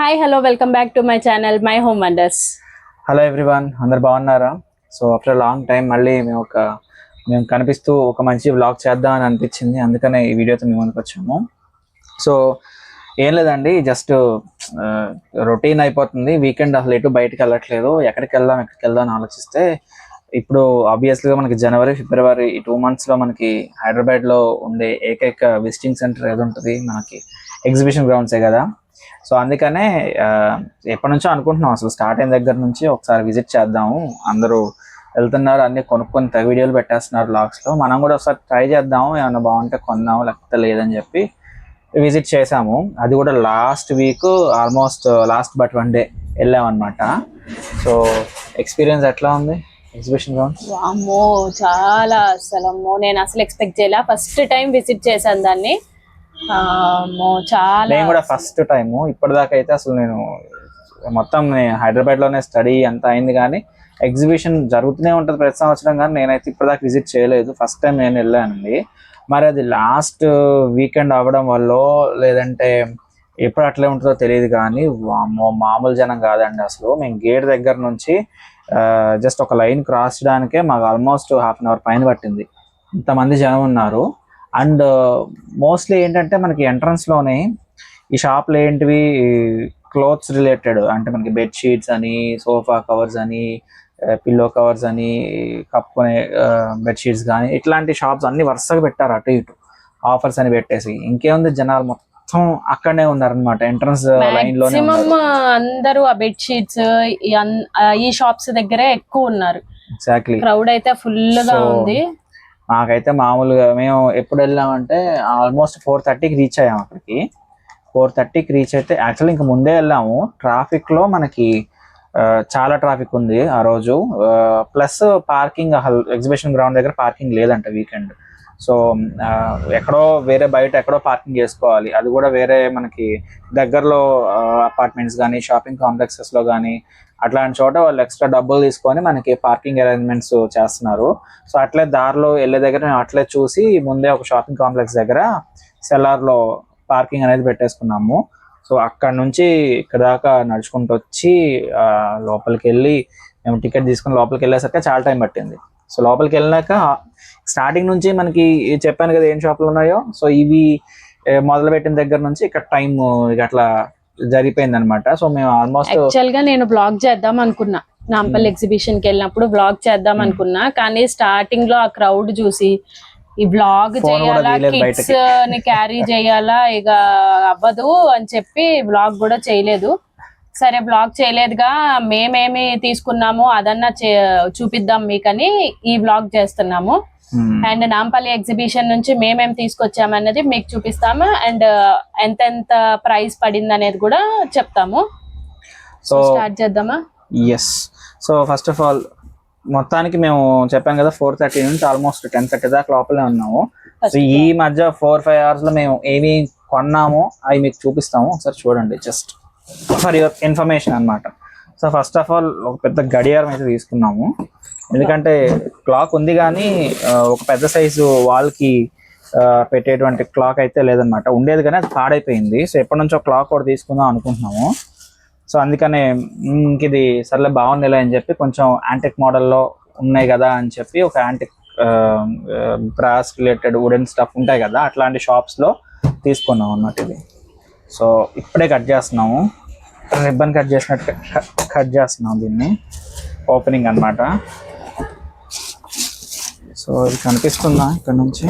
Hi hello welcome back to my channel my home wonders. Hello everyone, అందరు బాగున్నారా? So after long time మళ్ళీ మేము కనిపిస్తూ ఒక మంచి వ్లాగ్ చేద్దామని అనిపించింది. అందుకనే ఈ వీడియోతో మేము ముందుకు వచ్చాము. సో ఏం లేదండి, జస్ట్ రొటీన్ అయిపోతుంది. వీకెండ్ అసలు ఎటు బయటకు వెళ్ళట్లేదు. ఎక్కడికి వెళ్దాం అని ఆలోచిస్తే ఇప్పుడు ఆబ్వియస్లీగా మనకి జనవరి ఫిబ్రవరి ఈ 2 monthsలో మనకి హైదరాబాద్లో ఉండే ఏకైక విజిటింగ్ సెంటర్ ఏది ఉంటుంది, మనకి ఎగ్జిబిషన్ గ్రౌండ్సే కదా. సో అందుకనే ఎప్పటి నుంచో అనుకుంటున్నాం, అసలు స్టార్ట్ అయిన దగ్గర నుంచి ఒకసారి విజిట్ చేద్దాము. అందరూ వెళ్తున్నారు, అన్ని కొనుక్కొని తెగ వీడియోలు పెట్టేస్తున్నారు బ్లాగ్స్లో. మనం కూడా ఒకసారి ట్రై చేద్దాము, ఏమన్నా బాగుంటే కొందాము, లేకపోతే లేదని చెప్పి విజిట్ చేసాము. అది కూడా last week, almost last but 1 day వెళ్ళామన్నమాట. సో ఎక్స్పీరియన్స్ ఎట్లా ఉంది ఎగ్జిబిషన్ గ్రౌండ్? అమ్మో చాలా, నేను అసలు ఎక్స్పెక్ట్ చేయలే. ఫస్ట్ టైం విజిట్ చేశాను దాన్ని. చాలా, నేను కూడా ఫస్ట్ టైము. ఇప్పటిదాకా అయితే అసలు నేను మొత్తం హైదరాబాద్ లోనే స్టడీ అంత అయింది, కానీ ఎగ్జిబిషన్ జరుగుతూనే ఉంటుంది ప్రతి సంవత్సరం, కానీ నేనైతే ఇప్పటిదాకా విజిట్ చేయలేదు. ఫస్ట్ టైం నేను వెళ్ళానండి. మరి అది లాస్ట్ వీకెండ్ అవ్వడం వల్ల లేదంటే ఎప్పుడు అట్లే ఉంటుందో తెలియదు, కానీ మామూలు జనం కాదండి అసలు. మేము గేట్ దగ్గర నుంచి జస్ట్ ఒక లైన్ క్రాస్ చేయడానికే మాకు ఆల్మోస్ట్ 1/2 hour పైన పట్టింది. ఇంతమంది జనం ఉన్నారు. అండ్ మోస్ట్లీ ఏంటంటే మనకి ఎంట్రన్స్లోనే ఈ షాప్లు ఏంటివి, క్లోత్స్ రిలేటెడ్, అంటే మనకి బెడ్షీట్స్ అని, సోఫా కవర్స్ అని, పిల్లో కవర్స్ అని, కప్పుకునే బెడ్షీట్స్ కానీ ఇట్లాంటి షాప్స్ అన్ని వరుసగా పెట్టారు, అటు ఇటు ఆఫర్స్ అని పెట్టేసి. ఇంకేముంది, జనాలు మొత్తం అక్కడనే ఉన్నారనమాట, ఎంట్రన్స్ లైన్ లోనే. అందరూ ఆ బెడ్షీట్స్ ఈ షాప్స్ దగ్గరే ఎక్కువ ఉన్నారు. ఎగ్జాక్ట్లీ, క్రౌడ్ అయితే ఫుల్ గా ఉంది. మాకైతే మామూలుగా మేము ఎప్పుడు వెళ్ళామంటే ఆల్మోస్ట్ 4:30కి రీచ్ అయ్యాము అక్కడికి. 4:30కి రీచ్ అయితే యాక్చువల్లీ ఇంక ముందే వెళ్ళాము. ట్రాఫిక్లో మనకి చాలా ట్రాఫిక్ ఉంది ఆ రోజు. ప్లస్ పార్కింగ్, ఎగ్జిబిషన్ గ్రౌండ్ దగ్గర పార్కింగ్ లేదంట వీకెండ్. సో ఎక్కడో వేరే బయట ఎక్కడో పార్కింగ్ చేసుకోవాలి. అది కూడా వేరే మనకి దగ్గరలో అపార్ట్మెంట్స్ కానీ షాపింగ్ కాంప్లెక్సెస్లో కానీ అట్లాంటి చోట వాళ్ళు ఎక్స్ట్రా డబ్బులు తీసుకొని మనకి పార్కింగ్ అరేంజ్మెంట్స్ చేస్తున్నారు. సో అట్లే దారిలో వెళ్ళే దగ్గర మేము అట్లే చూసి ముందే ఒక షాపింగ్ కాంప్లెక్స్ దగ్గర సెల్లార్లో పార్కింగ్ అనేది పెట్టేసుకున్నాము. సో అక్కడ నుంచి ఇక్కడ దాకా నడుచుకుంటూ వచ్చి లోపలికి వెళ్ళి మేము టికెట్ తీసుకుని లోపలికి వెళ్ళేసరికి చాలా టైం పట్టింది. సో లోపలికి వెళ్ళినాక స్టార్టింగ్ నుంచి మనకి చెప్పాను కదా ఏం షాపులు ఉన్నాయో, సో ఇవి మొదలు పెట్టిన దగ్గర నుంచి ఇక్కడ టైం అట్లా జరిగిపోయింది అనమాట. సో మేము ఆల్మోస్ట్ యాక్చువల్ గా నేను బ్లాగ్ చేద్దాం అనుకున్నా, నాంపల్లి ఎగ్జిబిషన్ కి వెళ్ళినప్పుడు బ్లాగ్ చేద్దాం అనుకున్నా, కానీ స్టార్టింగ్ లో ఆ క్రౌడ్ చూసి ఈ బ్లాగ్ చేయాలా, కిడ్స్ ని క్యారీ చేయాలా, ఇక అవ్వదు అని చెప్పి బ్లాగ్ కూడా చేయలేదు. సరే బ్లాగ్ చేయలేదుగా, మేమేమి తీసుకున్నాము అదన్నా చూపిద్దాం మీకని ఈ బ్లాగ్ చేస్తున్నాము. అండ్ నాంపల్లి ఎగ్జిబిషన్ నుంచి మేమేం తీసుకొచ్చామన్నది మీకు చూపిస్తాము. అండ్ ఎంత ప్రైస్ పడింది అనేది కూడా చెప్తాము. సో స్టార్ట్ చేద్దామా? Yes. So first of all మొత్తానికి మేము చెప్పాం కదా 4:30 నుంచి ఆల్మోస్ట్ 10:30 దాకా లోపలే ఉన్నాము. సో ఈ మధ్య 4-5 hours లో మేము ఏమి కొన్నామో అవి మీకు చూపిస్తాము, ఒకసారి చూడండి, జస్ట్ ఫర్ యువర్ ఇన్ఫర్మేషన్ అనమాట. సో ఫస్ట్ ఆఫ్ ఆల్ ఒక పెద్ద గడియారం అయితే తీసుకున్నాము. ఎందుకంటే క్లాక్ ఉంది కానీ ఒక పెద్ద సైజు వాల్కి పెట్టేటువంటి క్లాక్ అయితే లేదనమాట. ఉండేది కానీ అది పాడైపోయింది. సో ఎప్పటి నుంచో క్లాక్ కూడా తీసుకుందాం అనుకుంటున్నాము. సో అందుకనే ఇది సర్లే బాగుండేలే అని చెప్పి కొంచెం యాంటిక్ మోడల్లో ఉన్నాయి కదా అని చెప్పి ఒక antique brass related wooden stuff ఉంటాయి కదా, అట్లాంటి షాప్స్లో తీసుకున్నాం అన్నమాట ఇది. సో ఇప్పుడే కట్ చేస్తున్నాము, రిబ్బన్ కట్ చేసినట్టు కట్ చేస్తున్నాం దీన్ని, ఓపెనింగ్ అనమాట. సో ఇది కనిపిస్తుందా ఇక్కడ నుంచి?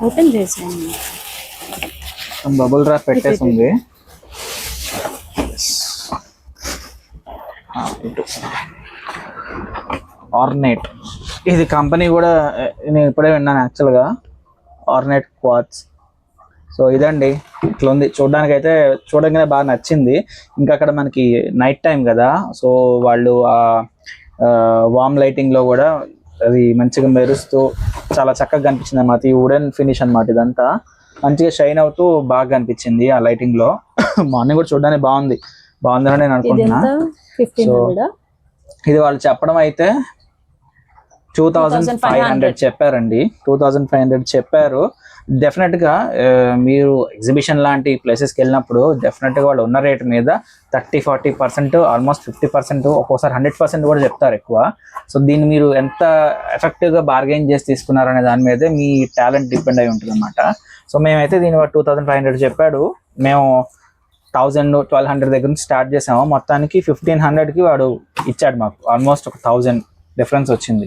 ఓపెన్ చేసాను, బబుల్ ర్యాప్ పెట్టేసి ఉంది. ఆర్నేట్, ఇది కంపెనీ కూడా నేను ఇప్పుడే విన్నాను యాక్చువల్గా, ఆర్నేట్ క్వార్ట్స్. సో ఇదండి, ఇట్లా ఉంది చూడడానికి. అయితే చూడగానే బాగా నచ్చింది. ఇంకా అక్కడ మనకి నైట్ టైం కదా, సో వాళ్ళు వామ్ లైటింగ్లో కూడా అది మంచిగా మెరుస్తూ చాలా చక్కగా కనిపించింది అన్నమాట. ఈ వుడెన్ ఫినిష్ అనమాట, ఇదంతా మంచిగా షైన్ అవుతూ బాగా కనిపించింది ఆ లైటింగ్లో. మార్నింగ్ కూడా చూడడానికి బాగుందని నేను అనుకుంటున్నా. సో ఇది వాళ్ళు చెప్పడం అయితే 2500 చెప్పారండి. 2500 చెప్పారు. డెఫినెట్ గా మీరు ఎగ్జిబిషన్ లాంటి ప్లేసెస్కి వెళ్ళినప్పుడు డెఫినెట్ గా వాళ్ళు ఉన్న రేట్ మీద 30-40%, ఆల్మోస్ట్ 50%, ఒక్కోసారి 100% కూడా చెప్తారు ఎక్కువ. సో దీన్ని మీరు ఎంత ఎఫెక్టివ్ గా బార్గెయిన్ చేసి తీసుకున్నారనే దాని మీదే మీ టాలెంట్ డిపెండ్ అయి ఉంటుంది అనమాట. సో మేమైతే దీని 2500 చెప్పాడు. మేము 1000-1200 దగ్గర నుంచి స్టార్ట్ చేసాము. మొత్తానికి 1500కి వాడు ఇచ్చాడు మాకు. ఆల్మోస్ట్ ఒక 1000 డిఫరెన్స్ వచ్చింది.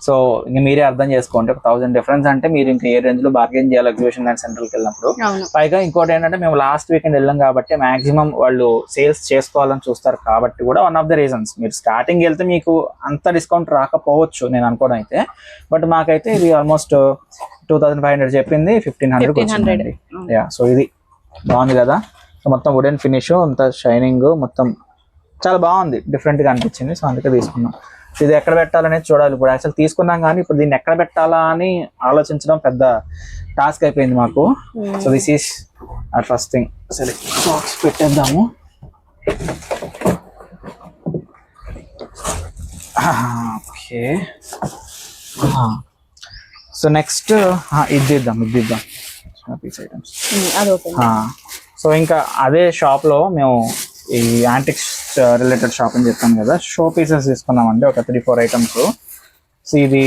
సో ఇంక మీరే అర్థం చేసుకోండి, ఒక 1000 డిఫరెన్స్ అంటే మీరు ఇంకా ఏ రేంజ్ లో బార్గెన్ చేయాలి ఎగ్జిబిషన్ అండ్ సెంటర్కి వెళ్ళినప్పుడు. పైగా ఇంకోటి ఏంటంటే మేము లాస్ట్ వీకెండ్ వెళ్ళాం కాబట్టి మాక్సిమం వాళ్ళు సేల్స్ చేసుకోవాలని చూస్తారు కాబట్టి కూడా వన్ ఆఫ్ ద రీజన్స్. మీరు స్టార్టింగ్ వెళ్తే మీకు అంత డిస్కౌంట్ రాకపోవచ్చు నేను అనుకోవడం అయితే, బట్ మాకైతే ఇది ఆల్మోస్ట్ 2500 చెప్పింది 1500 వచ్చిందండి. యా, సో ఇది బాగుంది కదా. సో మొత్తం వుడెన్ ఫినిష్, అంత షైనింగ్, మొత్తం చాలా బాగుంది, డిఫరెంట్ గా అనిపించింది. సో అందుకే తీసుకున్నాం. ఇది ఎక్కడ పెట్టాలనేది చూడాలి. ఇప్పుడు యాక్చువల్ తీసుకున్నాం కానీ ఇప్పుడు దీన్ని ఎక్కడ పెట్టాలా అని ఆలోచించడం పెద్ద టాస్క్ అయిపోయింది మాకు. So this is our first thing. సరే బాక్స్ పెట్టేద్దాము. ఓకే, సో నెక్స్ట్ ఇది ఇద్దాం పీస్ ఐటమ్స్. సో ఇంకా అదే షాప్ లో మేము ఈ యాంటిక్స్ రిలేటెడ్ షాప్ అని చెప్పాను కదా, షో పీసెస్ తీసుకున్నామండి ఒక 3-4 ఐటమ్స్. సో ఇది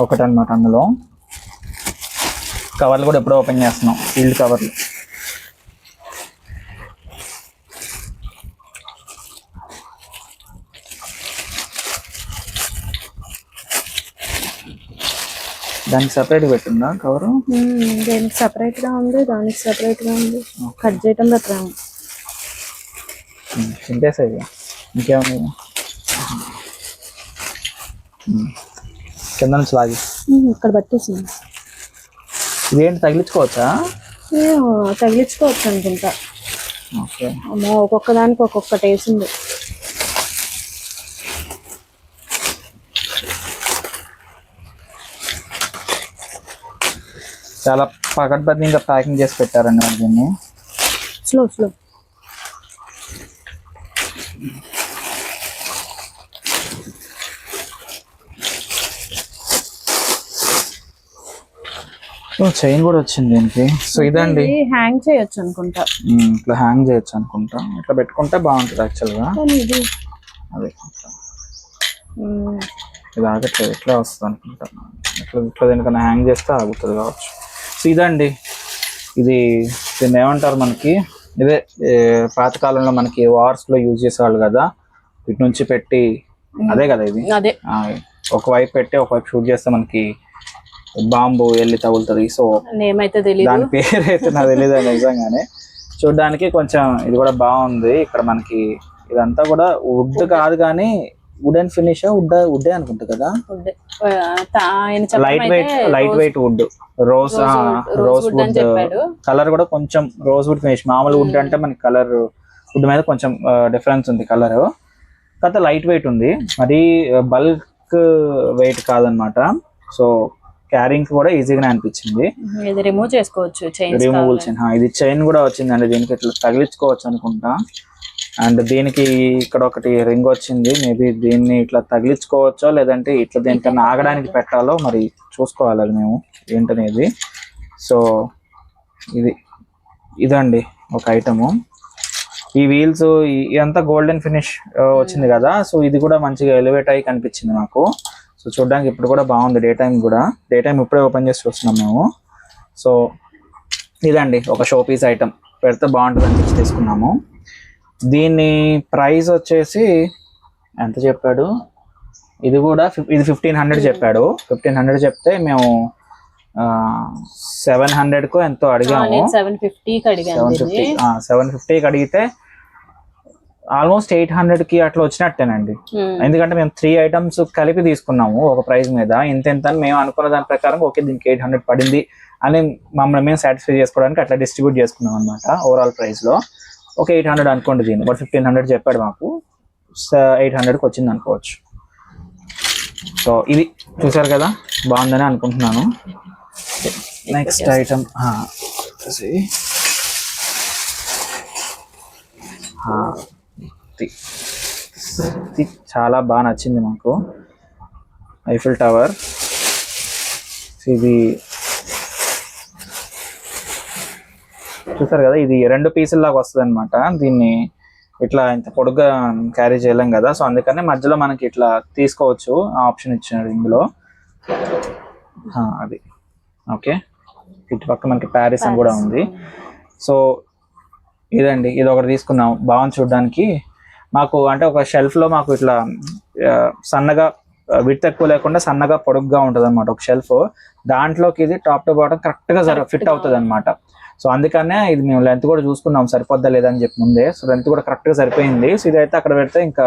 ఒకటి అనమాట. అందులో కవర్లు కూడా ఎప్పుడో ఓపెన్ చేస్తున్నాం, సీల్డ్ కవర్లు. దానికి సపరేట్ పెట్టిందా కవరు? దానికి సపరేట్ గా ఉంది, దానికి సపరేట్ గా ఉంది. కట్ చేయటం బెటర్. చింపేసాయి ఇంకేముంది, కింద నుంచి లాగి ఇక్కడ పట్టేసింది. ఇదేంటి తగిలించుకోవచ్చా? తగిలించుకోవచ్చు అనుకుంటా. ఓకే, అమ్మో ఒక్కొక్క దానికి ఒక్కొక్కటి వేసింది. చాలా పకడ్బందీగా ప్యాకింగ్ చేసి పెట్టారండి వాళ్ళు దీన్ని. స్లో చైన్ కూడా వచ్చింది దీనికి. సో ఇదండి, హ్యాంగ్ చేయొచ్చు అనుకుంటా. ఇట్లా హ్యాంగ్ చేయొచ్చు అనుకుంటా. ఇట్లా పెట్టుకుంటే బాగుంటుంది యాక్చువల్గా. అదే ఇది ఆగట్లేదు, ఇట్లా వస్తుంది అనుకుంటా. ఇట్లా దేనికన్నా హ్యాంగ్ చేస్తే ఆగుతుంది కావచ్చు. సో ఇదండి, దీన్ని ఏమంటారు మనకి, ఇదే పాతకాలంలో మనకి వార్స్ లో యూజ్ చేసేవాళ్ళు కదా, ఇటు నుంచి పెట్టి అదే కదా ఇది. ఒకవైపు పెట్టి ఒకవైపు షూట్ చేస్తే మనకి బాంబు వెళ్ళి తగులుతుంది. సో దాని పేరు అయితే నాకు తెలియదు నిజంగానే. చూడడానికి కొంచెం ఇది కూడా బాగుంది. ఇక్కడ మనకి ఇదంతా కూడా వుడ్ కాదు కానీ వుడెన్ ఫినిష్, వుడ్డే అనుకుంటా కదా. Light weight wood, rose wood colour కూడా కొంచెం రోజ్ వుడ్ ఫినిష్. మామూలు వుడ్ అంటే మనకి కలర్ వుడ్ మీద కొంచెం డిఫరెన్స్ ఉంది కలర్. కాకపోతే లైట్ వెయిట్ ఉంది, మరీ బల్క్ వెయిట్ కాదనమాట. సో క్యారింగ్ కూడా ఈజీగానే అనిపించింది. రిమూవ్ చేసుకోవచ్చు, రిమూవల్ చైన్. ఇది చైన్ కూడా వచ్చిందండి, దీనికి ఇట్లా తగిలించుకోవచ్చు అనుకుంటా. అండ్ దీనికి ఇక్కడ ఒకటి రింగ్ వచ్చింది. మేబీ దీన్ని ఇట్లా తగిలించుకోవచ్చో లేదంటే ఇట్లా దేనికన్నా ఆగడానికి పెట్టాలో మరి చూసుకోవాలి అది మేము ఏంటనేది. సో ఇదండి ఒక ఐటము. ఈ వీల్స్ ఇదంతా గోల్డెన్ ఫినిష్ వచ్చింది కదా. సో ఇది కూడా మంచిగా ఎలివేట్ అయ్యి కనిపించింది నాకు. సో చూడడానికి ఇప్పుడు కూడా బాగుంది. డే టైం ఇప్పుడే ఓపెన్ చేసి చూస్తున్నాం మేము. సో ఇదండి ఒక షో పీస్ ఐటమ్, పెడితే బాగుంటుంది అని తీసుకున్నాము. దీని ప్రైస్ వచ్చేసి ఎంత చెప్పాడు, ఇది కూడా ఇది 1500 చెప్పాడు. 1500 చెప్తే మేము 700కు ఎంతో అడిగాము. 750కి అడిగితే ఆల్మోస్ట్ 800కి అట్లా వచ్చినట్టేనండి. ఎందుకంటే మేము 3 ఐటమ్స్ కలిపి తీసుకున్నాము ఒక ప్రైస్ మీద. ఇంత అని మేము అనుకున్న దాని ప్రకారం ఓకే దీనికి 800 పడింది అని మమ్మల్ని మేము సాటిస్ఫై చేసుకోవడానికి అట్లా డిస్ట్రిబ్యూట్ చేసుకున్నాం అనమాట. ఓవరాల్ ప్రైస్ లో ఒక 800 అనుకోండి దీన్ని, బట్ 1500 చెప్పాడు మాకు. 800కి వచ్చింది అనుకోవచ్చు. సో ఇది చూసారు కదా, బాగుందని అనుకుంటున్నాను. నెక్స్ట్ ఐటమ్ చాలా బాగా నచ్చింది మాకు. Eiffel tower. ఇది చూసారు కదా, ఇది 2 పీసుల్లాగా వస్తుంది అనమాట. దీన్ని ఇట్లా ఇంత పొడుగ్గా క్యారీ చేయలేం కదా, సో అందుకనే మధ్యలో మనకి ఇట్లా తీసుకోవచ్చు ఆప్షన్ ఇచ్చినాడు ఇందులో. అది ఓకే. ఇటు పక్క మనకి ప్యారిస్ అని కూడా ఉంది. సో ఇదండి, ఇది ఒకటి తీసుకున్నాం, బాగుంది చూడడానికి. మాకు అంటే ఒక షెల్ఫ్ లో మాకు ఇట్లా సన్నగా విడ్త్ ఎక్కువ లేకుండా సన్నగా పొడుగ్గా ఉంటుంది అనమాట ఒక షెల్ఫ్. దాంట్లోకి ఇది టాప్ టు బాటమ్ కరెక్ట్ గా ఫిట్ అవుతుంది అనమాట. సో అందుకనే ఇది మేము లెంత్ కూడా చూసుకున్నాం సరిపోద్దా లేదని చెప్పి ముందే. సో లెంత్ కూడా కరెక్ట్ గా సరిపోయింది. సో ఇదైతే అక్కడ పెడితే ఇంకా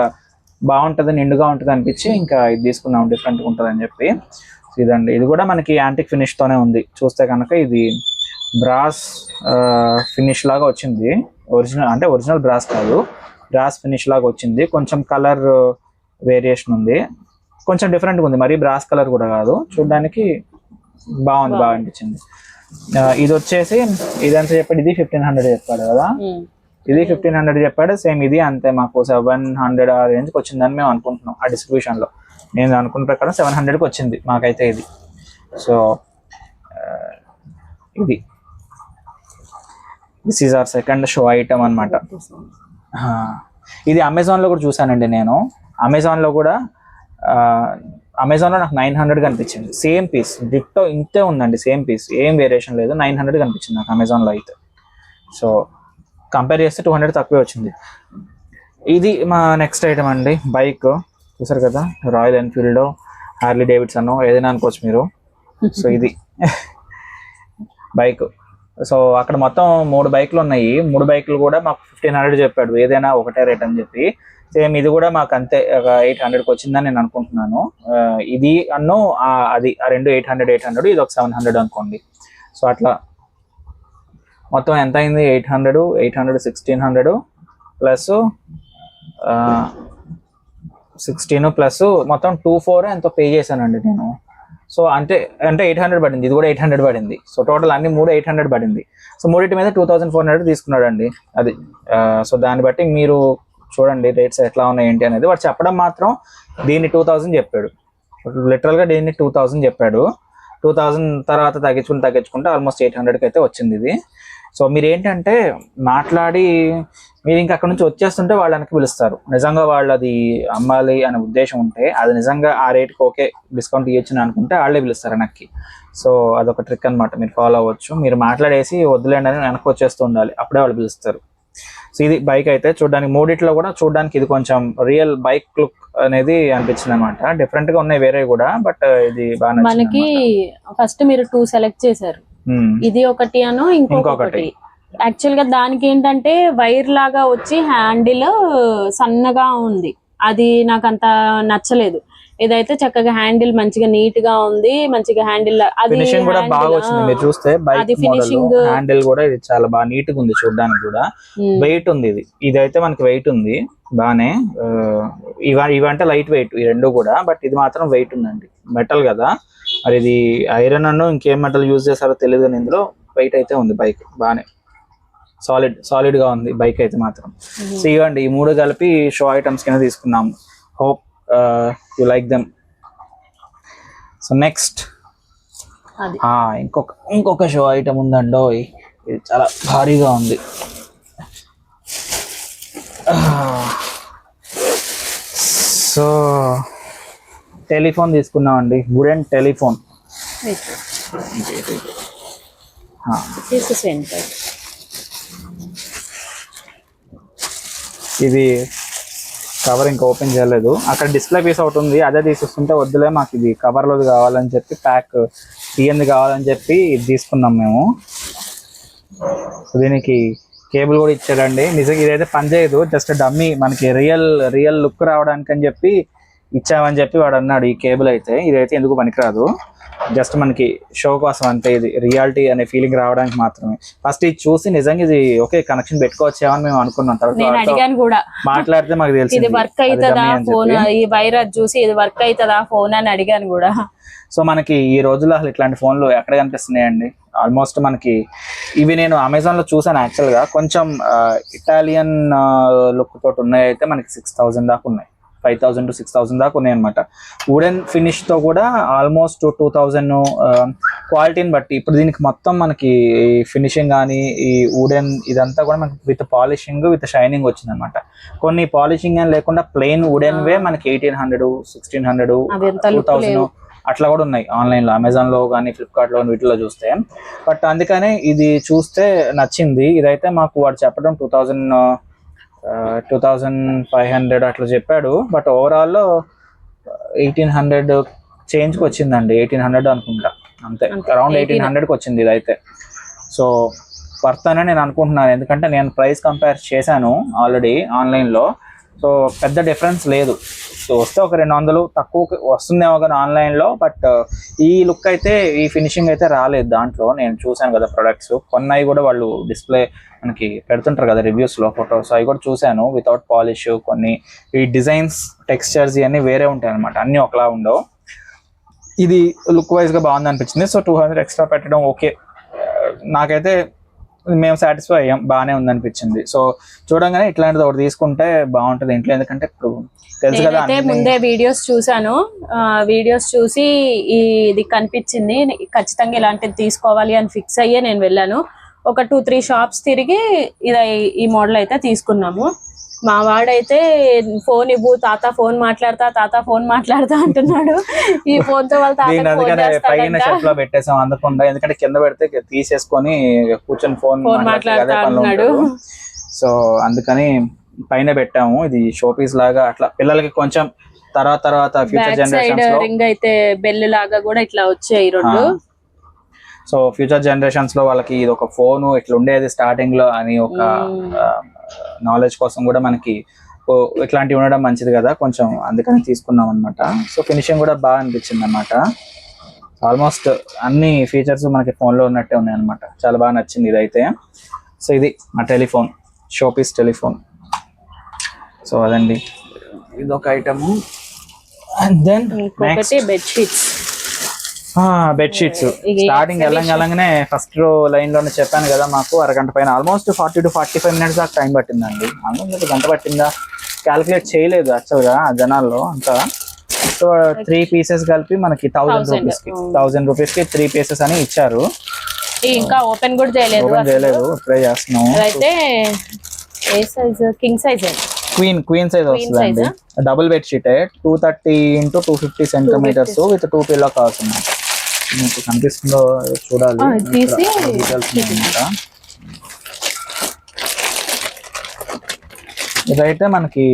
బాగుంటుంది, నిండుగా ఉంటుంది అనిపించి ఇంకా ఇది తీసుకున్నాం, డిఫరెంట్గా ఉంటుంది అని చెప్పి. సో ఇదండి, ఇది కూడా మనకి యాంటిక్ ఫినిష్ తోనే ఉంది. చూస్తే కనుక ఇది బ్రాస్ ఫినిష్ లాగా వచ్చింది. ఒరిజినల్ బ్రాస్ కాదు, బ్రాస్ ఫినిష్ లాగా వచ్చింది. కొంచెం కలర్ వేరియేషన్ ఉంది, కొంచెం డిఫరెంట్గా ఉంది, మరీ బ్రాస్ కలర్ కూడా కాదు. చూడడానికి బాగుంది, బాగా అనిపించింది. ఇది వచ్చేసి ఇదంతా చెప్పాడు, ఇది 1500 చెప్పాడు కదా, ఇది 1500 చెప్పాడు. సేమ్ ఇది అంతే, మాకు 700 ఆ రేంజ్కి వచ్చిందని మేము అనుకుంటున్నాం. ఆ డిస్ట్రిబ్యూషన్ లో నేను అనుకున్న ప్రకారం 700కి వచ్చింది మాకైతే ఇది. సో ఇది this is our second show item అనమాట. ఇది అమెజాన్ లో కూడా చూసానండి నేను. అమెజాన్ లో నాకు 900 కనిపించింది. సేమ్ పీస్ డిట్టో ఇంతే ఉందండి, సేమ్ పీస్, ఏం వేరియేషన్ లేదు. 900 కనిపించింది నాకు అమెజాన్ లో అయితే. సో కంపేర్ చేస్తే 200 తక్కువే వచ్చింది. ఇది మా నెక్స్ట్ ఐటమ్ అండి, బైక్. చూసారు కదా, రాయల్ ఎన్ఫీల్డ్, హార్లీ డేవిడ్సన్ ఏదైనా అనుకోవచ్చు మీరు. సో ఇది బైక్. సో అక్కడ మొత్తం 3 బైకులు ఉన్నాయి. 3 బైకులు కూడా మాకు 1500 చెప్పాడు, ఏదైనా ఒకటే రేట్ అని చెప్పి. సేమ్ ఇది కూడా మాకు అంతే, ఒక 800కి వచ్చిందని నేను అనుకుంటున్నాను. ఇది అది ఆ రెండు 800, ఇది ఒక 700 అనుకోండి. సో అట్లా మొత్తం ఎంత అయింది, 800, 1600 ప్లస్ 16 ప్లస్ మొత్తం 24 ఎంతో పే చేశానండి నేను. సో అంటే 800 పడింది, ఇది కూడా 800 పడింది. సో టోటల్ అన్ని 3 800 పడింది. సో మూడింటి మీద 2400 తీసుకున్నాడు అండి అది. సో దాన్ని బట్టి మీరు చూడండి రేట్స్ ఎట్లా ఉన్నాయి ఏంటి అనేది. వాడు చెప్పడం మాత్రం దీన్ని 2000 చెప్పాడు, లిటరల్ గా దీన్ని 2000 చెప్పాడు. 2000 తర్వాత తగ్గించుకుంటే ఆల్మోస్ట్ 800కి అయితే వచ్చింది ఇది. సో మీరు ఏంటంటే మాట్లాడి మీరు ఇంకా అక్కడ నుంచి వచ్చేస్తుంటే వాళ్ళకి పిలుస్తారు. నిజంగా వాళ్ళు అది అమ్మాలి అనే ఉద్దేశం ఉంటే, అది నిజంగా ఆ రేట్కి ఓకే డిస్కౌంట్ ఇవ్వచ్చు అనుకుంటే వాళ్ళే పిలుస్తారు వెనక్కి. సో అదొక ట్రిక్ అనమాట, మీరు ఫాలో అవ్వచ్చు. మీరు మాట్లాడేసి వద్దులేండి అని వెనక్కి వచ్చేస్తూ ఉండాలి, అప్పుడే వాళ్ళు పిలుస్తారు. సో ఇది బైక్ అయితే చూడడానికి, మూడిట్లో కూడా చూడడానికి ఇది కొంచెం రియల్ బైక్ లుక్ అనేది అనిపించింది అనమాట. డిఫరెంట్ గా ఉన్నాయి వేరే కూడా, బట్ ఇది బాగా మనకి. ఫస్ట్ మీరు 2 సెలెక్ట్ చేశారు, ఇది ఒకటి అను ఇంకొకటి. యాక్చువల్ గా దానికి ఏంటంటే వైర్ లాగా వచ్చి హ్యాండిల్ సన్నగా ఉంది, అది నాకు అంత నచ్చలేదు. ఇదైతే చక్కగా హ్యాండిల్ మంచిగా నీట్ గా ఉంది, మంచిగా హ్యాండిల్ అది ఫినిషింగ్ కూడా బాగా వచ్చింది. మీరు చూస్తే బైక్ ఫినిషింగ్ హ్యాండిల్ కూడా ఇది చాలా బాగా నీట్ గా ఉంది చూడడానికి కూడా. వెయిట్ ఉంది, ఇదైతే మనకి వెయిట్ ఉంది బానే. ఇవంటే లైట్ వెయిట్ ఈ రెండు కూడా, బట్ ఇది మాత్రం వెయిట్ ఉందండి, మెటల్ కదా. మరి ఇది ఐరన్ అను ఇంకేం మెటల్ యూజ్ చేస్తారో తెలియదు, కానీ ఇందులో వెయిట్ అయితే ఉంది. బైక్ బానే సాలిడ్ గా ఉంది బైక్ అయితే మాత్రం. సో ఇవ్వండి, ఈ 3 కలిపి షో ఐటమ్స్ కింద తీసుకున్నాము. Hope you like them. So next ఇంకొక షో ఐటమ్ ఉందండో, ఇది చాలా భారీగా ఉంది. సో టెలిఫోన్ తీసుకున్నామండి, వుడెన్ టెలిఫోన్. ఇది కవర్ ఇంకా ఓపెన్ చేయలేదు. అక్కడ డిస్ప్లే పీస్ ఒకటి ఉంది, అదే తీసేస్తుంటే వద్దులే మాకు ఇది కవర్ లోది కావాలని చెప్పి, ప్యాక్ తీయంది కావాలని చెప్పి ఇది తీసుకున్నాం మేము. సో దీనికి కేబుల్ కూడా ఇచ్చాడండి. నిజంగా ఇదైతే పనిచేయదు, జస్ట్ డమ్మీ, మనకి రియల్ లుక్ రావడానికి అని చెప్పి ఇచ్చామని చెప్పి వాడు అన్నాడు. ఈ కేబుల్ అయితే ఇదైతే ఎందుకు పనికిరాదు, జస్ట్ మనకి షో కోసం అంతే. ఇది రియాలిటీ అనే ఫీలింగ్ రావడానికి మాత్రమే. ఫస్ట్ ఇది చూసి నిజంగా ఇది ఓకే కనెక్షన్ పెట్టుకోవచ్చామని మేము అనుకున్నాం. తర్వాత మాట్లాడితే మాకు తెలిసి ఇది వర్క్ అవుతుందా ఫోన్, ఈ వైరస్ చూసి ఇది వర్క్ అవుతుందా ఫోన్ అని అడిగాను కూడా. సో మనకి ఈ రోజుల్లో అసలు ఇట్లాంటి ఫోన్లు ఎక్కడ కనిపిస్తున్నాయండి? ఆల్మోస్ట్ మనకి ఇవి నేను అమెజాన్ లో చూసాను యాక్చువల్ గా. కొంచెం ఇటాలియన్ లుక్ తోటి ఉన్నాయి అయితే మనకి 6000 దాకా ఉన్నాయి. 5,000 to 6,000 దాకా ఉన్నాయి అనమాట. వుడెన్ ఫినిష్ తో కూడా ఆల్మోస్ట్ 2,000 క్వాలిటీని బట్టి. ఇప్పుడు దీనికి మొత్తం మనకి ఫినిషింగ్ కానీ ఈ వుడెన్ ఇదంతా కూడా మనకి విత్ పాలిషింగ్ విత్ షైనింగ్ వచ్చింది అనమాట. కొన్ని పాలిషింగ్ అని లేకుండా ప్లెయిన్ వుడెన్ వే మనకి 1,800, 1,600, 2,000 అట్లా కూడా ఉన్నాయి ఆన్లైన్ లో, అమెజాన్ లో కానీ ఫ్లిప్కార్ట్ లో వీటిలో చూస్తే. బట్ అందుకనే ఇది చూస్తే నచ్చింది. ఇదైతే మాకు వాడు చెప్పడం 2,500 అట్లా చెప్పాడు. బట్ ఓవరాల్ లో 1,800 చేంజ్ కి వచ్చిందండి, 1,800 అనుకుంటా అంతే, అరౌండ్ 1,800కి వచ్చింది ఇదైతే. సో వర్త్ అని నేను అనుకుంటున్నాను, ఎందుకంటే నేను ప్రైస్ కంపేర్ చేశాను ఆల్రెడీ ఆన్లైన్ లో. సో పెద్ద డిఫరెన్స్ లేదు. సో వస్తే ఒక 200 తక్కువ వస్తుందేమో కానీ ఆన్లైన్లో. బట్ ఈ లుక్ అయితే, ఈ ఫినిషింగ్ అయితే రాలేదు దాంట్లో. నేను చూశాను కదా ప్రొడక్ట్స్, కొన్నాయి కూడా వాళ్ళు డిస్ప్లే మనకి పెడుతుంటారు కదా రివ్యూస్లో ఫొటోస్, అవి కూడా చూశాను వితౌట్ పాలిష్. కొన్ని ఈ డిజైన్స్ టెక్స్చర్స్ ఇవన్నీ వేరే ఉంటాయి అనమాట, అన్నీ ఒకలా ఉండవు. ఇది లుక్ వైజ్గా బాగుంది అనిపించింది. సో 200 ఎక్స్ట్రా పెట్టడం ఓకే, నాకైతే మేము సాటిస్ఫై అయ్యాం, బాగానే ఉంది అనిపించింది. సో చూడంగానే ఇట్లాంటిది ఒకటి తీసుకుంటే బాగుంటుంది ఇంట్లో, ఎందుకంటే ఇప్పుడు తెలుసు కదా. ముందే వీడియోస్ చూసాను, వీడియోస్ చూసి ఇది కనిపించింది, ఖచ్చితంగా ఇలాంటిది తీసుకోవాలి అని ఫిక్స్ అయ్యే నేను వెళ్ళాను. ఒక 2-3 షాప్స్ తిరిగి ఈ మోడల్ అయితే తీసుకున్నాము. మా వాడైతే ఫోన్ ఇవ్వు తాత, ఫోన్ మాట్లాడతా అంటున్నాడు. ఈ ఫోన్ తో వాళ్ళ పైన షెల్ఫ్ లో పెట్టేసాం అందకుండా, ఎందుకంటే కింద పెడితే తీసేసుకొని కూర్చొని ఫోన్ మాట్లాడుతా అంటున్నాడు. సో అందుకని పైన పెట్టాము. ఇది షో పీస్ లాగా అట్లా పిల్లలకి కొంచెం తర్వాత ఫ్యూచర్ జనరేషన్స్ లో రింగ్ అయితే బెల్ లాగా కూడా ఇట్లా వచ్చాయి రెండు. సో ఫ్యూచర్ జనరేషన్స్ లో వాళ్ళకి ఇది ఒక ఫోన్ ఇట్లా ఉండేది స్టార్టింగ్ లో అని ఒక నాలెడ్జ్ కోసం కూడా మనకి ఇట్లాంటివి ఉండడం మంచిది కదా కొంచెం, అందుకని తీసుకున్నాం అనమాట. సో ఫినిషింగ్ కూడా బాగా అనిపించింది అనమాట. ఆల్మోస్ట్ అన్ని ఫీచర్స్ మనకి ఫోన్ లో ఉన్నట్టే ఉన్నాయి అనమాట. చాలా బాగా నచ్చింది ఇదైతే. సో ఇది మా టెలిఫోన్, షోపీస్ టెలిఫోన్. సో అదండి ఇదొక item. And then bedsheets starting వెళ్ళంగానే ఫస్ట్ లైన్ లోనే చెప్పాను కదా, మాకు అరగంట పైన ఆల్మోస్ట్ 40 to 45 minutes దాకా టైం పట్టిందండి. ఆల్మోస్ట్ గంట పట్టిందా క్యాలిక్యులేట్ చేయలేదు యాక్చువల్ గా ఆ జనాల్లో అంతా. సో 3 pieces కలిపి మనకి 1,000 rupees కి 3 pieces అని ఇచ్చారు. ఇంకా ఓపెన్ కూడా చేయలేదు, ట్రై చేస్తున్నాము. అయితే ఏ size? King size, queen size వస్తుందండి. Double bed sheet 230 into 250 centimeters with 2 pillow covers ఉన్నాయి. మీకు కనిపిస్తుందో చూడాలి. ఇదైతే మనకి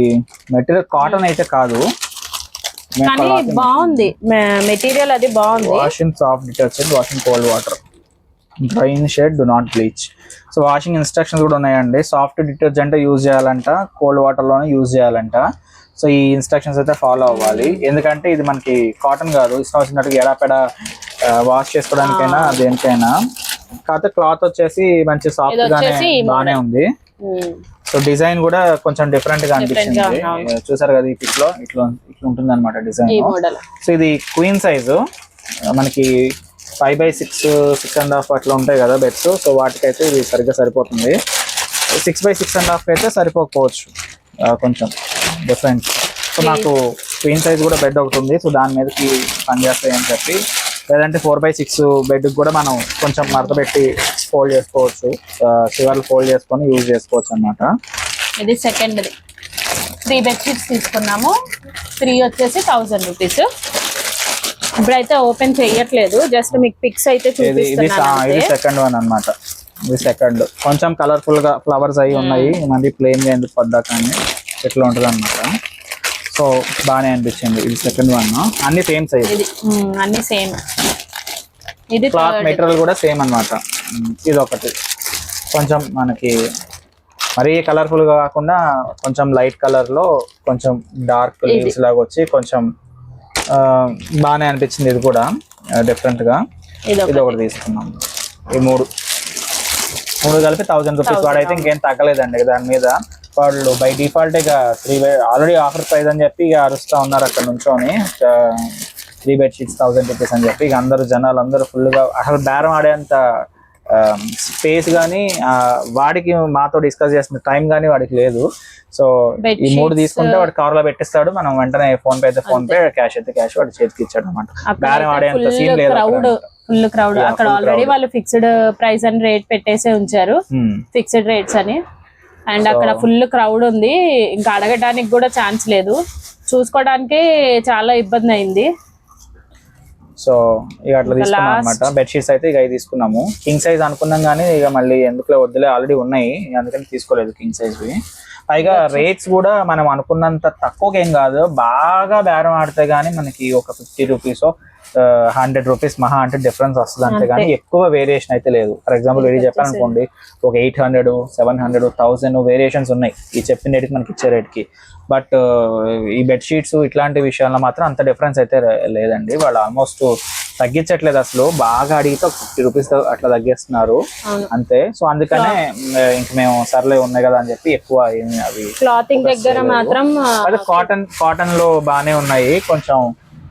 మెటీరియల్ కాటన్ అయితే కాదు, బాగుంది మెటీరియల్, అది బాగుంది. Washing soft detergent, washing cold water, dry in shade, do not bleach. So washing instructions కూడా ఉన్నాయండి. సాఫ్ట్ డిటర్జెంట్ యూజ్ చేయాలంట, కోల్డ్ వాటర్ లోనే యూజ్ చేయాలంట. సో ఈ ఇన్స్ట్రక్షన్స్ అయితే ఫాలో అవ్వాలి, ఎందుకంటే ఇది మనకి కాటన్ కాదు, ఇష్టం వచ్చినట్టుగా ఎడాపెడా వాష్ చేసుకోవడానికైనా దేనికైనా. కాకపోతే క్లాత్ వచ్చేసి మంచి సాఫ్ట్ గానే బాగానే ఉంది. సో డిజైన్ కూడా కొంచెం డిఫరెంట్ గా అనిపించింది. చూసారు కదా ఈ పిక్ లో ఇట్లా ఉంటుంది అనమాట డిజైన్. సో ఇది క్వీన్ సైజు, మనకి 5x6, 6.5 అట్లా ఉంటాయి కదా బెడ్స్. సో వాటికైతే ఇది సరిగ్గా సరిపోతుంది. 6x6.5 అయితే సరిపోకపోవచ్చు, కొంచెం డిఫరెంట్. సో నాకు క్వీన్ సైజ్ కూడా బెడ్ ఒకటి ఉంది, సో దాని మీదకి పనిచేస్తాయి అని చెప్పి. లేదంటే 4x6 బెడ్ కూడా మనం కొంచెం మడత పెట్టి ఫోల్డ్ చేసుకోవచ్చు, చివర్లు ఫోల్డ్ చేసుకొని యూజ్ చేసుకోవచ్చు అన్నమాట. ఇది సెకండ్ 3 బెడ్షీట్స్ తీసుకున్నాము. 3 వచ్చేసి 1,000 rupees. ఇప్పుడైతే ఓపెన్ చేయట్లేదు, జస్ట్ మీకు పిక్స్ అయితే చూపిస్తున్నాను. ఇది సెకండ్ వన్ అన్నమాట. ఇది సెకండ్, కొంచెం కలర్ఫుల్ గా ఫ్లవర్స్ అయి ఉన్నాయి, మళ్ళీ ప్లెయిన్ గా ఎందుకు పడ్డా కానీ ఇట్లా ఉంటుంది అనమాట. సో బాగానే అనిపించింది. ఇది సెకండ్ వన్, అన్ని సేమ్ సైజ్, అన్ని సేమ్. ఇది క్లాత్ మెటీరియల్ కూడా సేమ్ అన్నమాట. ఇది ఒకటి కొంచెం మనకి మరీ కలర్ఫుల్ గా కాకుండా కొంచెం లైట్ కలర్ లో కొంచెం డార్క్ లీవ్స్ లాగా వచ్చి కొంచెం బాగానే అనిపించింది. ఇది కూడా డిఫరెంట్ గా. ఇది ఒకటి తీసుకున్నాం. ఈ మూడు కలిపి 1,000 rupees. వాడైతే ఇంకేం తగ్గలేదండి దాని మీద. వాళ్ళు బై డిఫాల్ట్ ఇక 3 ఆల్రెడీ ఆఫర్ ప్రైస్ అని చెప్పి ఇక అరుస్తూ ఉన్నారు అక్కడ నుంచోని. 3 బెడ్షీట్స్ 1,000 rupees అని చెప్పి ఇక అందరూ జనాలు అందరూ ఫుల్ గా అసలు బేరం ఆడేంత స్పేస్ కానీ వాడికి మాతో డిస్కస్ చేసిన టైం కానీ వాడికి లేదు. సో ఈ 3 తీసుకుంటే వాడు కవర్ లో పెట్టిస్తాడు, మనం వెంటనే ఫోన్ పే అయితే ఫోన్ పే, క్యాష్ అయితే క్యాష్ వాడి చేతికి ఇచ్చాడు అనమాట. బేరం ఆడేంత సీన్ లేదు, ఫుల్ క్రౌడ్ అక్కడ. ఆల్రెడీ వాళ్ళు ఫిక్స్డ్ ప్రైస్ అని రేట్ పెట్టేసే ఉంచారు, ఫిక్స్డ్ రేట్స్ అని. అండ్ అక్కడ ఫుల్ క్రౌడ్ ఉంది, ఇంకా అడగడానికి కూడా ఛాన్స్ లేదు, చూసుకోవడానికి చాలా ఇబ్బంది అయింది. సో ఇక అట్లా తీసుకున్నాం అనమాట. బెడ్షీట్స్ అయితే ఇక తీసుకున్నాము. కింగ్ సైజ్ అనుకున్నాం కానీ ఇక మళ్ళీ ఎందుకులే వద్దులే, ఆల్రెడీ ఉన్నాయి అందుకని తీసుకోలేదు కింగ్ సైజ్వి. పైగా రేట్స్ కూడా మనం అనుకున్నంత తక్కువకి ఏం కాదు, బాగా బేరం ఆడితే గానీ మనకి ఒక 50 రూపీస్ 100 రూపీస్ మహా అంటే డిఫరెన్స్ వస్తుంది అంతే కానీ ఎక్కువ వేరియేషన్ అయితే లేదు. ఫర్ ఎగ్జాంపుల్ ఇది చెప్పాను అనుకోండి, ఒక 800, 700, 1000 వేరియేషన్స్ ఉన్నాయి ఈ చెప్పిన రేట్కి మనకి ఇచ్చే రేట్కి. బట్ ఈ బెడ్షీట్స్ ఇట్లాంటి విషయాల్లో మాత్రం అంత డిఫరెన్స్ అయితే లేదండి. వాళ్ళు ఆల్మోస్ట్ తగ్గించట్లేదు అసలు, బాగా అడిగితే ఒక 50 రూపీస్ అట్లా తగ్గిస్తున్నారు అంతే. సో అందుకనే ఇంక మేము సర్లే ఉన్నాయి కదా అని చెప్పి ఎక్కువ అవి క్లాతింగ్ దగ్గర మాత్రం అదే కాటన్ లో బాగానే ఉన్నాయి, కొంచెం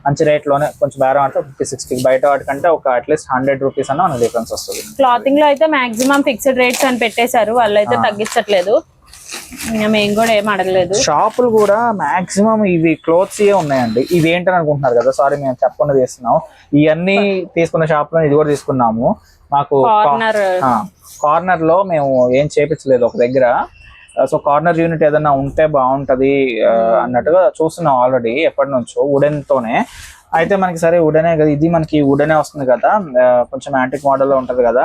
మంచి రేట్ లోనే కొంచెం బేరం అంటే 50-60 బయట వాటికంటే ఒక అట్లీస్ట్ 100 రూపీస్ అన్న మనకి డిఫరెన్స్ వస్తుంది. క్లాతింగ్ లో అయితే మాక్సిమం ఫిక్స్డ్ రేట్స్ అని పెట్టేశారు, వాళ్ళు అయితే తగ్గించట్లేదు, మేము కూడా ఏం అడగలేదు. షాపులు కూడా మాక్సిమం ఇవి క్లోత్స్ ఉన్నాయండి. ఇవి ఏంటని అనుకుంటున్నారు కదా, సారీ మేము చెప్పకుండా తీస్తున్నాం. ఇవన్నీ తీసుకున్న షాప్ లో ఇది కూడా తీసుకున్నాము. మాకు కార్నర్ లో మేము ఏం చేపించలేదు ఒక దగ్గర. సో కార్నర్ యూనిట్ ఏదైనా ఉంటే బాగుంటది అన్నట్టుగా చూస్తున్నాం ఆల్రెడీ ఎప్పటి నుంచో వుడెన్ తోనే. అయితే మనకి సరే వుడెనే కదా, ఇది మనకి వుడెనే వస్తుంది కదా, కొంచెం యాంటిక్ మోడల్ లో ఉంటది కదా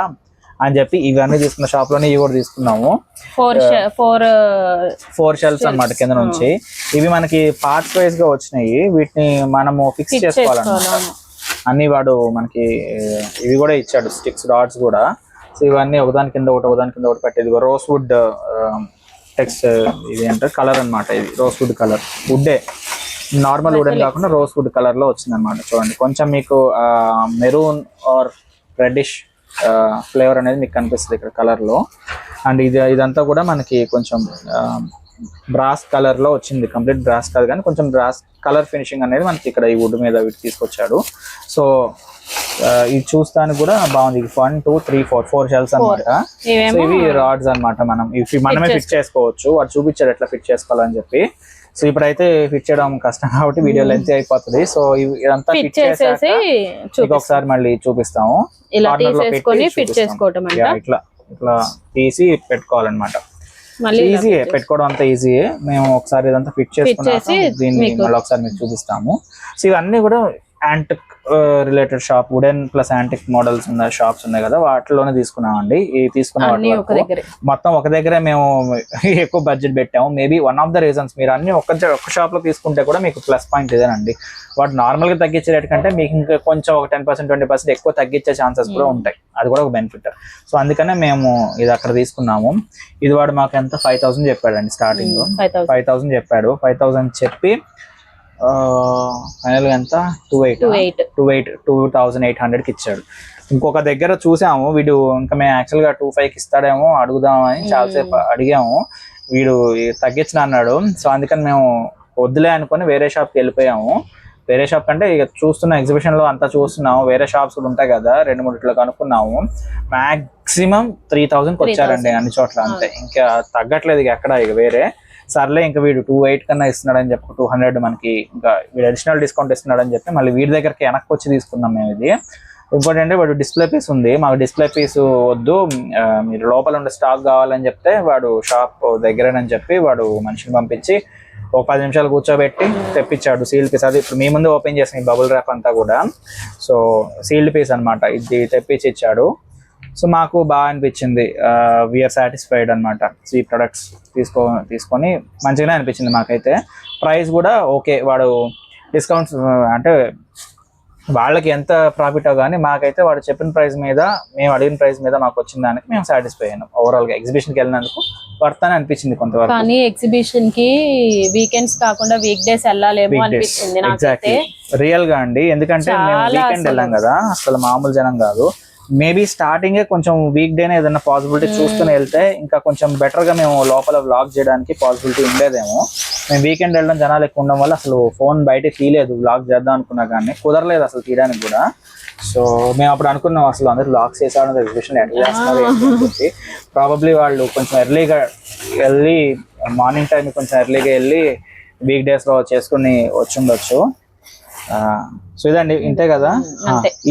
అని చెప్పి ఇవన్నీ తీసుకున్న షాప్ లోనే ఇవి కూడా తీసుకున్నాము. 4 షెల్ఫ్స్ అన్నమాట కింద నుంచి. ఇవి మనకి పార్ట్స్ వైజ్ గా వచ్చినాయి, వీటిని మనము ఫిక్స్ చేసుకోవాలన్నమాట అన్ని. వాడు మనకి ఇవి కూడా ఇచ్చాడు, స్టిక్స్ డాట్స్ కూడా. సో ఇవన్నీ ఒకదాని కింద ఒకటి పెట్టేది. రోస్ వుడ్ టెక్స్ట్ ఇది అంటే కలర్ అన్నమాట, ఇది రోస్ వుడ్ కలర్, వుడ్డే నార్మల్ వుడ్ అని కాకుండా రోస్ వుడ్ కలర్ లో వచ్చింది అనమాట. చూడండి కొంచెం మీకు మెరూన్ ఆర్ రెడ్డిష్ ఫ్లేవర్ అనేది మీకు కనిపిస్తుంది ఇక్కడ కలర్ లో. అండ్ ఇదంతా కూడా మనకి కొంచెం బ్రాస్ కలర్ లో వచ్చింది, కంప్లీట్ బ్రాస్ కాదు కానీ కొంచెం బ్రాస్ కలర్ ఫినిషింగ్ అనేది మనకి ఇక్కడ ఈ వుడ్ మీద వీటి తీసుకొచ్చాడు. సో ఇది చూస్తానికి కూడా బాగుంది. 1 2 3 4 షెల్స్ అనమాట. ఇవి రాడ్స్ అనమాట, మనం మనమే ఫిట్ చేసుకోవచ్చు. వాడు చూపించాడు ఎట్లా ఫిట్ చేసుకోవాలని చెప్పి. సో ఇప్పుడైతే ఫిట్ చేయడం కష్టం కాబట్టి వీడియో లెంత్ అయిపోతుంది. సో ఇదంతా ఫిట్ చేసేసి ఒకసారి మళ్ళీ చూపిస్తాము. ఇట్లా ఇట్లా తీసి పెట్టుకోవాలన్నమాట. ఈజీయే పెట్టుకోవడం, అంతా ఈజీయే. మేము ఒకసారి ఇదంతా ఫిట్ చేసుకున్నాము, దీన్ని మళ్ళీ ఒకసారి మీకు చూపిస్తాము. సో ఇవన్నీ కూడా antique related shop, wooden plus antique models ఉన్న షాప్స్ ఉన్నాయి కదా, వాటిలోనే తీసుకున్నామండి. ఈ తీసుకున్న మొత్తం ఒక దగ్గరే మేము ఎక్కువ బడ్జెట్ పెట్టాము. Maybe one of the reasons, మీరు అన్ని ఒక్క షాప్ లో తీసుకుంటే కూడా మీకు ప్లస్ పాయింట్ ఇదేనండి. వాటి నార్మల్ గా తగ్గించే రేట్ కంటే మీకు ఇంకా కొంచెం ఒక 10% 20% ఎక్కువ తగ్గించే ఛాన్సెస్ కూడా ఉంటాయి, అది కూడా ఒక బెనిఫిట్. సో అందుకనే మేము ఇది అక్కడ తీసుకున్నాము. ఇది వాడు మాకు ఎంత 5000 చెప్పాడండి స్టార్టింగ్. 5000 చెప్పాడు. 5000 చెప్పి ఫైనల్ గా ఎంత 2800 కి ఇచ్చాడు. ఇంకొక దగ్గర చూసాము వీడు, ఇంకా మేము యాక్చువల్ గా 2500 కి ఇస్తాడేమో అడుగుదామని చాలాసేపు అడిగాము, వీడు తగ్గించిన అన్నాడు. సో అందుకని మేము వద్దులే అనుకుని వేరే షాప్కి వెళ్ళిపోయాము. వేరే షాప్ అంటే ఇక చూస్తున్న ఎగ్జిబిషన్ లో అంతా చూస్తున్నాము, వేరే షాప్స్ కూడా ఉంటాయి కదా, 2-3 కనుక్కున్నాము. మాక్సిమం 3000కి వచ్చారండి అన్ని చోట్ల, అంతే. ఇంకా తగ్గట్లేదు ఇక ఎక్కడ. ఇక వేరే సర్లే ఇంకా వీడు 2800 కన్నా ఇస్తున్నాడని చెప్పి 200 మనకి ఇంకా వీడు అడిషనల్ డిస్కౌంట్ ఇస్తున్నాడు అని చెప్పి మళ్ళీ వీడి దగ్గరికి వెనక్కి వచ్చి తీసుకున్నాం మేము ఇది. ఇంకోటి అంటే వాడు డిస్ప్లే పీస్ ఉంది, మాకు డిస్ప్లే పీస్ వద్దు, మీరు లోపల ఉండే స్టాక్ కావాలని చెప్తే వాడు షాప్ దగ్గరేనని చెప్పి వాడు మనిషిని పంపించి ఒక 10 నిమిషాలు కూర్చోబెట్టి తెప్పించాడు సీల్డ్ పీస్. అది ఇప్పుడు మీ ముందు ఓపెన్ చేసిన ఈ బబుల్ ర్యాప్ అంతా కూడా. సో సీల్డ్ పీస్ అనమాట, ఇది తెప్పించి ఇచ్చాడు. సో మాకు బాగా అనిపించింది, వీఆర్ సాటిస్ఫైడ్ అనమాట. సో ఈ ప్రొడక్ట్స్ తీసుకొని మంచిగానే అనిపించింది మాకైతే. ప్రైస్ కూడా ఓకే, వాడు డిస్కౌంట్స్ అంటే వాళ్ళకి ఎంత ప్రాఫిట్ కానీ మాకైతే వాడు చెప్పిన ప్రైస్ మీద, మేము అడిగిన ప్రైస్ మీద మాకు వచ్చిన దానికి మేము సాటిస్ఫై అయినాం. ఓవరాల్ గా ఎగ్జిబిషన్కి వెళ్ళినందుకు వర్త్ అని అనిపించింది కొంతవరకు. కానీ ఎగ్జిబిషన్ కి వీకెండ్స్ కాకుండా వీక్ డేస్ వెళ్ళాలేమో అనిపించింది నాకైతే రియల్ గా అండి. ఎందుకంటే మేము వీకెండ్ వెళ్ళాం కదా, అసలు మామూలు జనం కాదు. మేబీ స్టార్టింగే కొంచెం వీక్ డేనే ఏదైనా పాసిబిలిటీ చూసుకుని వెళ్తే ఇంకా కొంచెం బెటర్ గా మేము లోపల వ్లాగ్ చేయడానికి పాసిబిలిటీ ఉండేదేమో. మేము వీకెండ్ వెళ్ళడం జనాలు ఎక్కువ ఉండడం వల్ల అసలు ఫోన్ బయట తీయలేదు, వ్లాగ్ చేద్దాం అనుకున్నా కానీ కుదరలేదు అసలు తీయడానికి కూడా. సో మేము అప్పుడు అనుకున్నాం అసలు అందరూ వ్లాగ్స్ చేసామని ఎగ్జిబిషన్ ఎట్లా చేస్తున్నారు ఏంటి. ప్రాబబ్లీ వాళ్ళు కొంచెం ఎర్లీగా వెళ్ళి మార్నింగ్ టైం కొంచెం ఎర్లీగా వెళ్ళి వీక్ డేస్ లో చేసుకుని వచ్చి ఉండొచ్చు. సో ఇదండి, ఇంతే కదా.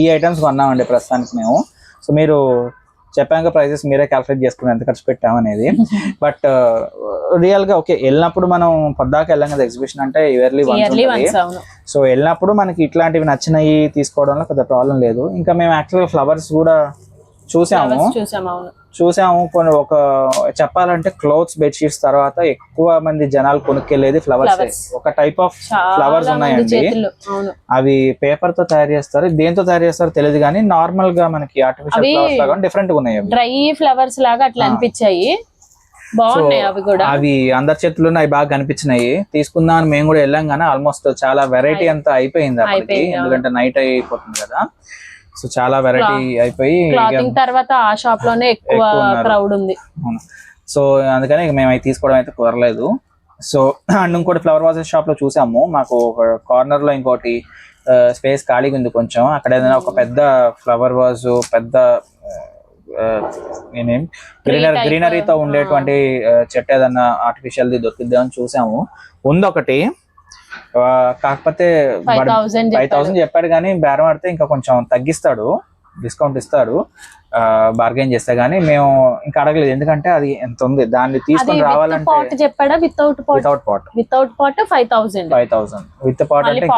ఈ ఐటమ్స్ కొన్నామండి ప్రస్తుతానికి మేము. సో మీరు చెప్పాక ప్రైజెస్ మీరే క్యాల్కులేట్ చేసుకుని ఎంత ఖర్చు పెట్టామనేది. బట్ రియల్ గా ఓకే, వెళ్ళినప్పుడు మనం పొద్దాక వెళ్ళాం కదా ఎగ్జిబిషన్ అంటే ఇయర్లీ వన్స్. సో వెళ్ళినప్పుడు మనకి ఇట్లాంటివి నచ్చినవి తీసుకోవడంలో పెద్ద ప్రాబ్లం లేదు. ఇంకా మేము యాక్చువల్గా ఫ్లవర్స్ కూడా చూసాము కొన్ని. ఒక చెప్పాలంటే క్లోత్స్, బెడ్షీట్స్ తర్వాత ఎక్కువ మంది జనాలు కొనుక్కెళ్ళేది ఫ్లవర్స్. ఒక టైప్ ఆఫ్ ఫ్లవర్స్ ఉన్నాయండి, అవి పేపర్ తో తయారు చేస్తారు. దేంతో తయారు చేస్తారో తెలియదు కానీ నార్మల్ గా మనకి ఆర్టిఫిషియల్ ఫ్లవర్స్ లాగా డిఫరెంట్ గా ఉన్నాయి. డ్రై ఫ్లవర్స్ లాగా అట్లా అనిపించాయి, బాగున్నాయి అవి కూడా. అవి అందరి చేతుల్లో అవి బాగా కనిపించినాయి. తీసుకుందాం అని మేము కూడా వెళ్ళాం కానీ ఆల్మోస్ట్ చాలా వెరైటీ అంతా అయిపోయింది అప్పటికి, ఎందుకంటే నైట్ అయిపోతుంది కదా. సో చాలా వెరైటీ అయిపోయి తర్వాత ఆ షాప్ లోనే ఎక్కువ క్రౌడ్ ఉంది. సో అందుకని మేము అవి తీసుకోవడం అయితే కుదరలేదు. సో అండ్ ఇంకోటి ఫ్లవర్ వాజెస్ షాప్ లో చూసాము, మాకు ఒక కార్నర్ లో ఇంకోటి స్పేస్ ఖాళీగా ఉంది కొంచెం, అక్కడ ఏదైనా ఒక పెద్ద ఫ్లవర్ వాజ్, పెద్ద గ్రీనరీతో ఉండేటువంటి చెట్టు ఏదన్నా ఆర్టిఫిషియల్ ది దొరికిద్దా అని చూసాము. ఉంది ఒకటి, కాకపోతే 5,000 చెప్పాడు కానీ బేరం ఆడితే ఇంకా కొంచెం తగ్గిస్తాడు, డిస్కౌంట్ ఇస్తాడు బార్గెన్ చేస్తే. గానీ మేము ఇంకా అడగలేదు, ఎందుకంటే అది ఎంత ఉంది దాన్ని తీసుకొని రావాలంటే. చెప్పాడా వితౌట్ పాట్ 5,000 విత్ పాట్ అంటే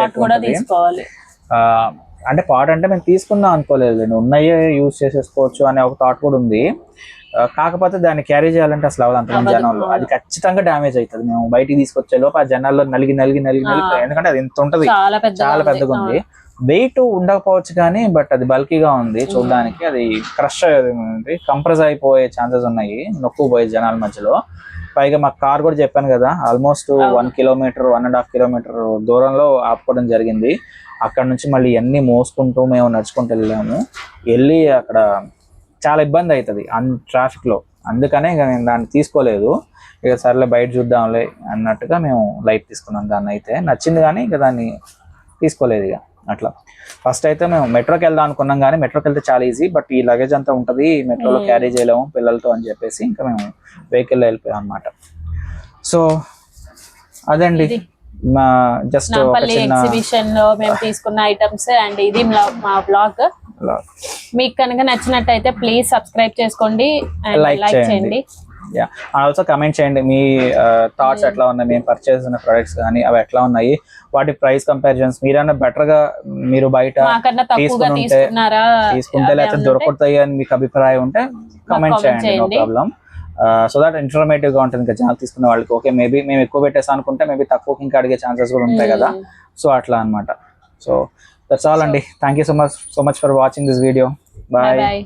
అంటే పాట్ అంటే మేము తీసుకుందాం అనుకోలేదు, ఉన్నాయే యూజ్ చేసేసుకోవచ్చు అనే ఒక థాట్ కూడా ఉంది. కాకపోతే దాన్ని క్యారీ చేయాలంటే అసలు అవ్వదు అంతమంది జనాల్లో, అది ఖచ్చితంగా డ్యామేజ్ అవుతుంది. మేము బయటికి తీసుకొచ్చే లోపు ఆ జనాల్లో నలిగి ఎందుకంటే అది ఎంత ఉంటది, చాలా పెద్దగా ఉంది. వెయిట్ ఉండకపోవచ్చు కానీ బట్ అది బల్కీగా ఉంది చూడడానికి. అది క్రష్ కంప్రెస్ అయిపోయే ఛాన్సెస్ ఉన్నాయి, నొక్కుపోయే జనాల మధ్యలో. పైగా మా కార్ కూడా చెప్పాను కదా, ఆల్మోస్ట్ 1 కిలోమీటర్ 1.5 కిలోమీటర్ దూరంలో ఆపుకోవడం జరిగింది. అక్కడ నుంచి మళ్ళీ అన్ని మోసుకుంటూ మేము నడుచుకుంటూ వెళ్ళి అక్కడ చాలా ఇబ్బంది అవుతుంది ట్రాఫిక్ లో. అందుకనే ఇక నేను దాన్ని తీసుకోలేదు. ఇక సర్లే బయట చూద్దాంలే అన్నట్టుగా మేము లైట్ తీసుకున్నాం. దాన్ని అయితే నచ్చింది కానీ ఇక దాన్ని తీసుకోలేదు ఇక అట్లా. ఫస్ట్ అయితే మేము మెట్రోకి వెళ్దాం అనుకున్నాం కానీ మెట్రోకి వెళ్తే చాలా ఈజీ, బట్ ఈ లగేజ్ అంతా ఉంటుంది మెట్రోలో క్యారీ చేయలేము పిల్లలతో అని చెప్పేసి ఇంకా మేము వెహికల్లో వెళ్ళిపోయాం అనమాట. సో అదండి మా జస్ట్ ఎగ్జిబిషన్ లో మేము తీసుకున్న ఐటమ్స్. అండ్ ఇది మా బ్లాగ్. మీకు కనుక నచ్చినట్టయితే ప్లీజ్ సబ్స్క్రైబ్ చేసుకోండి అండ్ లైక్ చేయండి. ఆల్సో కమెంట్ చేయండి మీ థాట్స్ ఎట్లా ఉన్నాయి, మేము పర్చేస్ చేసిన ప్రొడక్ట్స్ కానీ అవి ఎట్లా ఉన్నాయి, వాటి ప్రైస్ కంపారిజన్స్ మీరైనా బెటర్ గా మీరు బయట తీసుకుంటే లేకపోతే దొరుకుతాయి అని మీకు అభిప్రాయం ఉంటే కమెంట్ చేయండి, no problem. So that informative గా ఉంటుంది ఇంకా జనాలు తీసుకునే వాళ్ళకి. ఓకే మేబీ మేము ఎక్కువ పెట్టేసాం అనుకుంటే మేబీ తక్కువ ఇంకా అడిగే ఛాన్సెస్ కూడా ఉంటాయి కదా. సో అట్లా అనమాట. సో దట్స్ ఆల్ అండి. Thank you so much for watching this video. Bye.